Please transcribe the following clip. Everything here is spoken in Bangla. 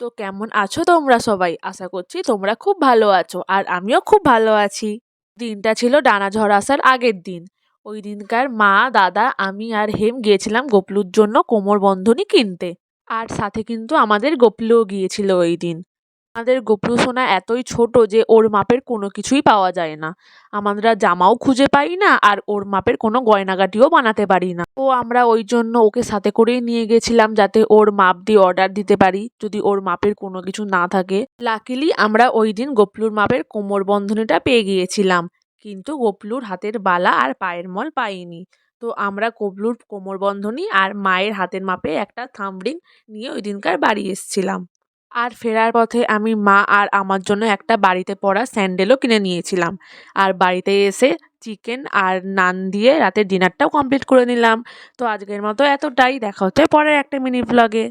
তো কেমন আছো তোমরা সবাই? আশা করছি তোমরা খুব ভালো আছো আর আমিও খুব ভালো আছি। দিনটা ছিল ডানা ঝড় আসার আগের দিন। ওই দিনকার মা, দাদা, আমি আর হেম গিয়েছিলাম গোপলুর জন্য কোমর বন্ধনী কিনতে। আর সাথে কিন্তু আমাদের গোপলুও গিয়েছিল ওই দিন। আমাদের গোপলু সোনা এতই ছোট যে ওর মাপের কোনো কিছুই পাওয়া যায় না। আমরা জামাও খুঁজে পাই না আর ওর মাপের কোনো গয়নাগাটিও বানাতে পারি না। তো আমরা ওই জন্য ওকে সাথে করেই নিয়ে গেছিলাম যাতে ওর মাপ দিয়ে অর্ডার দিতে পারি যদি ওর মাপের কোনো কিছু না থাকে। লাকিলি আমরা ওই দিন গোপলুর মাপের কোমর বন্ধনীটা পেয়ে গিয়েছিলাম, কিন্তু গোপলুর হাতের বালা আর পায়ের মল পাইনি। তো আমরা গোপলুর কোমর বন্ধনী আর মায়ের হাতের মাপে একটা থাম্বরিং নিয়ে ওই দিনকার বাড়ি এসেছিলাম। আর ফেরার পথে আমি মা আর আমার জন্য একটা বাড়িতে পরা স্যান্ডেলও কিনে নিয়েছিলাম। আর বাড়িতে এসে চিকেন আর নান দিয়ে রাতের ডিনারটাও কমপ্লিট করে নিলাম। তো আজকের মতো এতটাই, দেখা হচ্ছে পরের একটা মিনি ব্লগে।